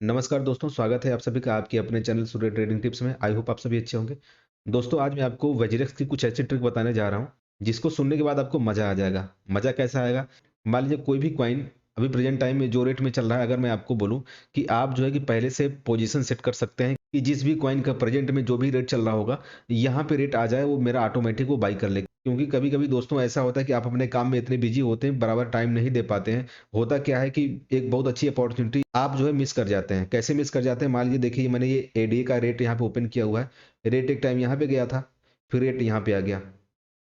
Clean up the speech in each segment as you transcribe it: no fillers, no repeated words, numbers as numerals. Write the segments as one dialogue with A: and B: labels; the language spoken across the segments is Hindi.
A: नमस्कार दोस्तों, स्वागत है आप सभी का आपके अपने चैनल सूर्य ट्रेडिंग टिप्स में। आई होप आप सभी अच्छे होंगे। दोस्तों, आज मैं आपको वजीरेक्स की कुछ ऐसी ट्रिक बताने जा रहा हूँ, जिसको सुनने के बाद आपको मज़ा आ जाएगा। मज़ा कैसा आएगा? मान लीजिए कोई भी कॉइन अभी प्रेज़ेंट टाइम में जो रेट में चल रहा है, अगर मैं आपको बोलूँ कि आप जो है कि पहले से पोज़ीशन सेट कर सकते हैं कि जिस भी कॉइन का प्रेज़ेंट में जो भी रेट चल रहा होगा, यहाँ पे रेट आ जाए, वो मेरा ऑटोमैटिक वो बाय कर ले। क्योंकि कभी-कभी दोस्तों ऐसा होता है कि आप अपने काम में इतने बिज़ी होते हैं, बराबर टाइम नहीं दे पाते हैं। होता क्या है कि एक बहुत अच्छी अपॉर्च्युनिटी आप जो है मिस कर जाते हैं। कैसे मिस कर जाते हैं? मान लीजिए देखिए मैंने ये एडीए का रेट यहाँ पे ओपन किया हुआ है। रेट एक टाइम यहाँ पे गया था, फिर रेट यहाँ पे आ गया।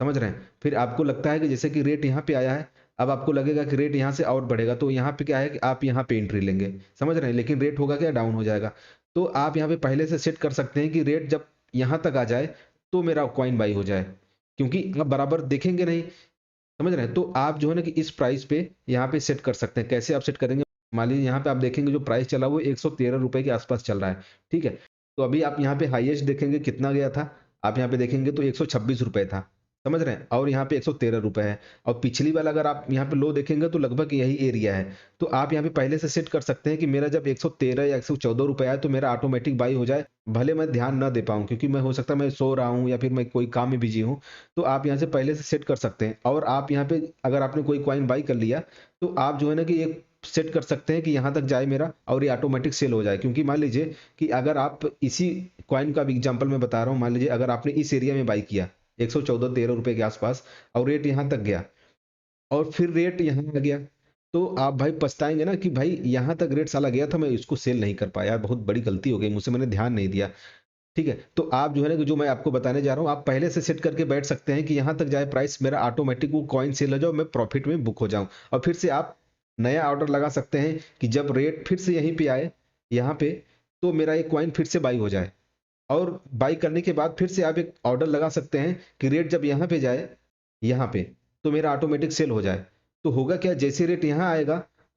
A: समझ रहे हैं? फिर आपको लगता है कि जैसे कि रेट यहाँ पे आया है, अब आपको लगेगा कि रेट यहाँ से और बढ़ेगा, तो यहाँ पे क्या है कि आप यहाँ पे एंट्री लेंगे। समझ रहे हैं? लेकिन रेट होगा क्या? डाउन हो जाएगा। तो आप यहाँ पे पहले से सेट कर सकते हैं कि रेट जब यहाँ तक आ जाए, तो मेरा कॉइन बाय हो जाए। क्योंकि आप बराबर देखेंगे नहीं। समझ रहे हैं? तो आप जो है ना कि इस प्राइस पे यहाँ पे सेट कर सकते हैं। कैसे आप सेट करेंगे? मान लीजिए यहाँ पे आप देखेंगे जो प्राइस चला वो ₹113 के आस-पास चल रहा है, ठीक है? तो अभी आप यहाँ पे हाईएस्ट देखेंगे कितना गया था? आप यहाँ पे देखेंगे तो ₹126 था। समझ रहे हैं? और यहाँ पे ₹113 है और पिछली वाला अगर आप यहाँ पे लो देखेंगे तो लगभग यही एरिया है। तो आप यहाँ पे पहले से सेट कर सकते हैं कि मेरा जब 113 या ₹114 आए तो मेरा ऑटोमैटिक बाय हो जाए। भले मैं ध्यान ना दे पाऊँ क्योंकि मैं हो सकता है मैं सो रहा हूँ या फिर मैं कोई काम में बिज़ी हूँ। तो आप यहाँ से पहले से सेट कर सकते हैं और आप यहाँ पे अगर आपने कोई कॉइन बाय कर लिया, तो आप जो है ना कि एक सेट कर सकते हैं कि यहाँ तक जाए मेरा और ये ऑटोमेटिक सेल हो जाए। क्योंकि मान लीजिए कि अगर आप इसी कॉइन का भी एग्जांपल मैं बता रहा हूँ, मान लीजिए अगर आपने इस एरिया में बाय किया, 114-13 रुपए के आसपास और रेट यहाँ तक गया और फिर रेट यहाँ आ गया, तो आप भाई पछताएँगे ना कि भाई यहाँ तक रेट साला गया था, मैं इसको सेल नहीं कर पाया, बहुत बड़ी गलती हो गई मुझसे, मैंने ध्यान नहीं दिया। ठीक है? तो आप जो है ना कि जो मैं आपको बताने जा रहा हूँ, आप पहले से सेट करके बैठ सकते हैं कि यहाँ तक जाए प्राइस मेरा ऑटोमैटिक वो कॉइन सेल हो जाए और मैं प्रॉफिट में बुक हो जाऊँ। और फिर से आप नया ऑर्डर लगा सकते हैं कि जब रेट फिर से यहीं पे आए, यहाँ पे, तो मेरा ये कॉइन फिर से बाय हो जाए। और बाय करने के बाद फिर से आप एक ऑर्डर लगा सकते हैं कि रेट जब यहाँ पे जाए, यहाँ पे, तो मेरा ऑटोमैटिक सेल हो जाए। तो होगा क्या, जैसे रेट यहाँ आएगा,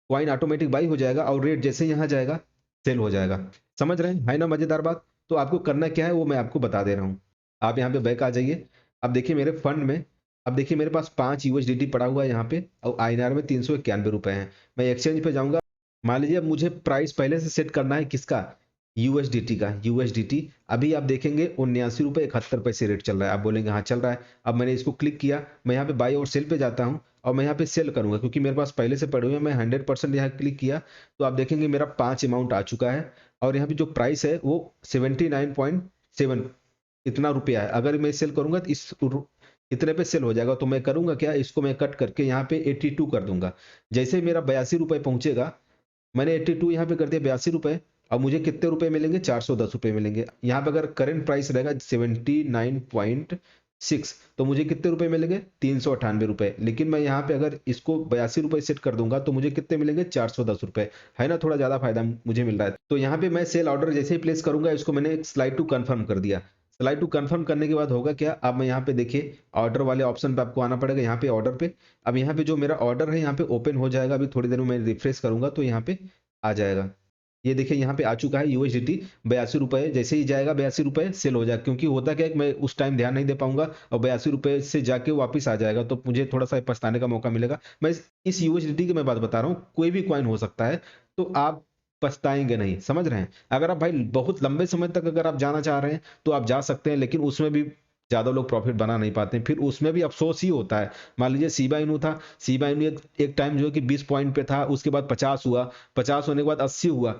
A: कॉइन ऑटोमैटिक बाय हो जाएगा और रेट जैसे यहाँ जाएगा, सेल हो जाएगा। समझ रहे हैं? है ना मज़ेदार बात? तो आपको करना क्या है वो मैं आपको बता दे रहा हूँ। आप यहाँ पे बैक आ जाइए। अब देखिए मेरे फंड में, अब देखिए मेरे पास 5 यूएसडीटी पड़ा हुआ है यहाँ पे और आईएनआर में ₹391 हैं। मैं एक्सचेंज पे जाऊँगा। मान लीजिए अब मुझे प्राइस पहले से सेट करना है किसका? यूएसडीटी का। यूएसडीटी अभी आप देखेंगे ₹79.71 रेट चल रहा है। आप बोलेंगे हाँ चल रहा है। अब मैंने इसको क्लिक किया, मैं यहाँ पे बाय और सेल पे जाता हूँ और मैं यहाँ पे सेल करूँगा क्योंकि मेरे पास पहले से पड़े हुए हैं। मैं 100% यहाँ क्लिक किया, तो आप देखेंगे मेरा 5 अमाउंट आ चुका है और यहाँ पे जो प्राइस है वो 79.7 इतना रुपया है। अगर मैं सेल करूँगा तो इतने पे सेल हो जाएगा। तो मैं करूँगा क्या, इसको मैं कट करके यहाँ पे 82 कर दूँगा। जैसे ही मेरा ₹82 पहुँचेगा, मैंने 82 यहाँ पे कर दिया ₹82। अब मुझे कितने रुपए मिलेंगे? ₹410 मिलेंगे। यहाँ पे अगर करंट प्राइस रहेगा 79.6, तो मुझे कितने रुपए मिलेंगे? ₹398। लेकिन मैं यहाँ पे अगर इसको ₹82 सेट कर दूँगा तो मुझे कितने मिलेंगे? ₹410। है ना? थोड़ा ज़्यादा फ़ायदा मुझे मिल रहा है। तो यहाँ पे मैं सेल ऑर्डर जैसे ही प्लेस करूँगा, इसको मैंने स्लाइड टू कन्फर्म कर दिया। स्लाइड टू कन्फर्म करने के बाद होगा क्या? अब मैं यहाँ पे देखिए ऑर्डर वाले ऑप्शन पे आपको आना पड़ेगा, यहाँ पे ऑर्डर पे। अब यहाँ पे जो मेरा ऑर्डर है यहाँ पे ओपन हो जाएगा। अभी थोड़ी देर में मैं रिफ्रेश करूँगा तो यहाँ पे आ जाएगा। ये देखिए यहाँ पे आ चुका है यूएसडीटी ₹82। जैसे ही जाएगा ₹82 सेल हो जाएगा, क्योंकि होता क्या है कि मैं उस टाइम ध्यान नहीं दे पाऊँगा और ₹82 से जाके वापस आ जाएगा, तो मुझे थोड़ा-सा पछताने का मौका मिलेगा। मैं इस यूएसडीटी की मैं बात बता रहा हूँ, कोई भी कॉइन हो सकता है, तो आप पछताएँगे नहीं, समझ रहे हैं? अगर आप भाई बहुत लंबे समय तक अगर आप जाना चाह रहे हैं, तो आप जा सकते हैं, लेकिन उसमें भी ज़्यादा लोग प्रॉफ़िट बना नहीं पाते हैं, फिर उसमें भी अफ़सोस ही होता है। मान लीजिए शिबा इनू था, शिबा इनू एक एक टाइम जो है कि 20 पॉइंट पे था, उसके बाद 50 हुआ, 50 होने के बाद 80 हुआ,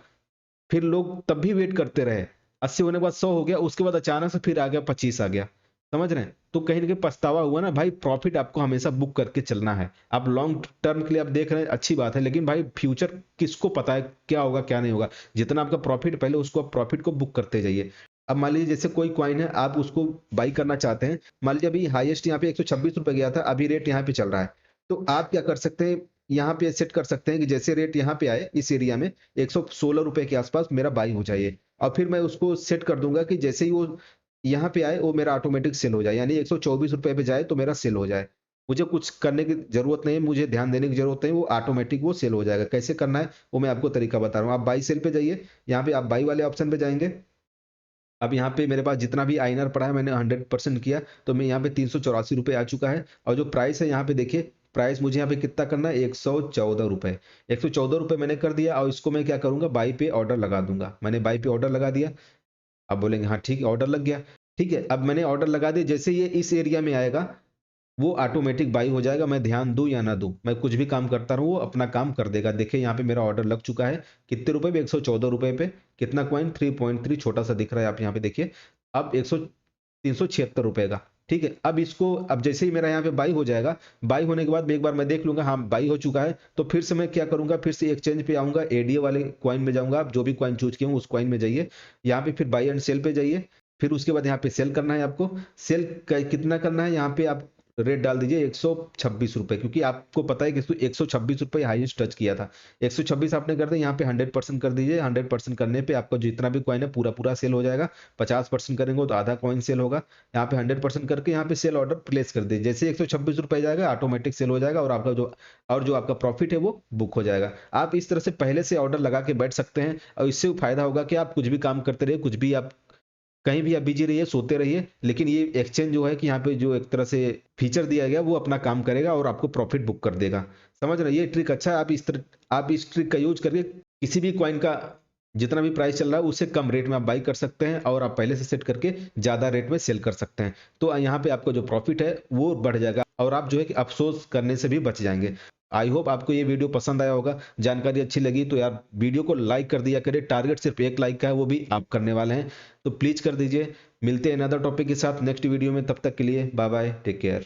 A: फिर लोग तब भी वेट करते रहे। 80 होने के बाद 100 हो गया, उसके बाद अचानक से फिर आ गया 25 आ गया। समझ रहे हैं? तो कहीं न कहीं पछतावा हुआ ना भाई, प्रॉफ़िट आपको हमेशा बुक करके चलना है। आप लॉन्ग टर्म के लिए आप देख रहे हैं अच्छी बात है, लेकिन भाई फ्यूचर किसको पता है क्या होगा, क्या नहीं होगा? जितना आपका प्रॉफ़िट पहले उसको आप प्रॉफ़िट को बुक करते जाइए। अब मान लीजिए जैसे कोई कॉइन है, आप उसको बाय करना चाहते हैं। मान लीजिए अभी हाईएस्ट यहाँ पे ₹126 गया था, अभी रेट यहाँ पे चल रहा है। तो आप क्या कर सकते हैं, यहाँ पे सेट कर सकते हैं कि जैसे रेट यहाँ पे आए इस एरिया में ₹116 के आसपास मेरा बाय हो जाए और फिर मैं उसको सेट कर दूँगा कि जैसे ही वो यहाँ पे आए वो मेरा ऑटोमेटिक सेल हो जाए, यानी ₹124 पे जाए तो मेरा सेल हो जाए। मुझे कुछ करने की ज़रूरत नहीं है, मुझे ध्यान देने की ज़रूरत नहीं है, वो ऑटोमेटिक वो सेल हो जाएगा। कैसे करना है वो मैं आपको तरीका बता रहा हूँ। आप बाय सेल पे जाइए, यहाँ पे आप बाय वाले ऑप्शन पे जाएँगे। अब यहाँ पे मेरे पास जितना भी आईएनआर पड़ा है मैंने 100% किया, तो मैं यहाँ पे ₹384 आ चुका है और जो प्राइस है यहाँ पे देखिए प्राइस मुझे यहाँ पे कितना करना है, 114 रुपए। 114 रुपए मैंने कर दिया और इसको मैं क्या करूंगा, बाई पे ऑर्डर लगा दूंगा। मैंने बाई पे ऑर्डर लगा दिया। अब बोलेंगे हाँ ठीक है, ऑर्डर लग गया। ठीक है, अब मैंने ऑर्डर लगा दिया, जैसे ये इस एरिया में आएगा वो ऑटोमेटिक बाई हो जाएगा। मैं ध्यान दूं या ना दूं, मैं कुछ भी काम करता रहूं, वो अपना काम कर देगा। देखिए यहाँ पे मेरा ऑर्डर लग चुका है। कितने रुपए पे, 114 रुपए पे। कितना कॉइन, 3.3 छोटा सा दिख रहा है, आप यहाँ पे देखिए। अब 376 रुपए का। ठीक है, अब इसको, अब जैसे ही मेरा यहाँ पे बाई हो जाएगा, बाई होने के बाद में एक बार मैं देख लूंगा हाँ बाई हो चुका है, तो फिर से मैं क्या करूंगा, फिर से एक्सचेंज पे आऊंगा, एडीए वाले क्वाइन में जाऊंगा। आप जो भी क्वाइन चूज किए हो उस क्वाइन में जाइए, यहाँ पे फिर बाई एंड सेल पे जाइए। फिर उसके बाद यहाँ पे सेल करना है आपको। सेल कितना करना है, यहाँ पे आप रेट डाल दीजिए 126 रुपए, क्योंकि आपको पता है कि 126 रुपए हाईएस्ट टच किया था। 126 आपने कर दिया, यहाँ पे 100% कर दीजिए। 100% करने पे आपका जितना भी कॉइन है पूरा पूरा सेल हो जाएगा। 50% करेंगे तो आधा कॉइन सेल होगा। यहाँ पे 100% करके यहाँ पे सेल ऑर्डर प्लेस कर दीजिए। जैसे 126 रुपए जाएगा ऑटोमेटिक सेल हो जाएगा, और जो आपका प्रॉफिट है वो बुक हो जाएगा। आप इस तरह से पहले से ऑर्डर लगा के बैठ सकते हैं, और इससे फायदा होगा कि आप कुछ भी काम करते रहिए, कुछ भी आप कहीं भी आप बिजी रहिए, सोते रहिए, लेकिन ये एक्सचेंज जो है कि यहाँ पे जो एक तरह से फीचर दिया गया वो अपना काम करेगा और आपको प्रॉफिट बुक कर देगा। समझ रहे हैं, ये ट्रिक अच्छा है। आप इस ट्रिक का यूज करके किसी भी कॉइन का जितना भी प्राइस चल रहा है उससे कम रेट में आप बाई कर सकते हैं, और आप पहले से सेट करके ज्यादा रेट में सेल कर सकते हैं। तो यहाँ पे आपका जो प्रॉफिट है वो बढ़ जाएगा, और आप जो है कि अफसोस करने से भी बच जाएंगे। आई होप आपको ये वीडियो पसंद आया होगा, जानकारी अच्छी लगी तो यार वीडियो को लाइक कर दिया करिए। टारगेट सिर्फ 1 लाइक का है, वो भी आप करने वाले हैं, तो प्लीज कर दीजिए। मिलते हैं अनदर टॉपिक के साथ नेक्स्ट वीडियो में, तब तक के लिए बाय बाय, टेक केयर।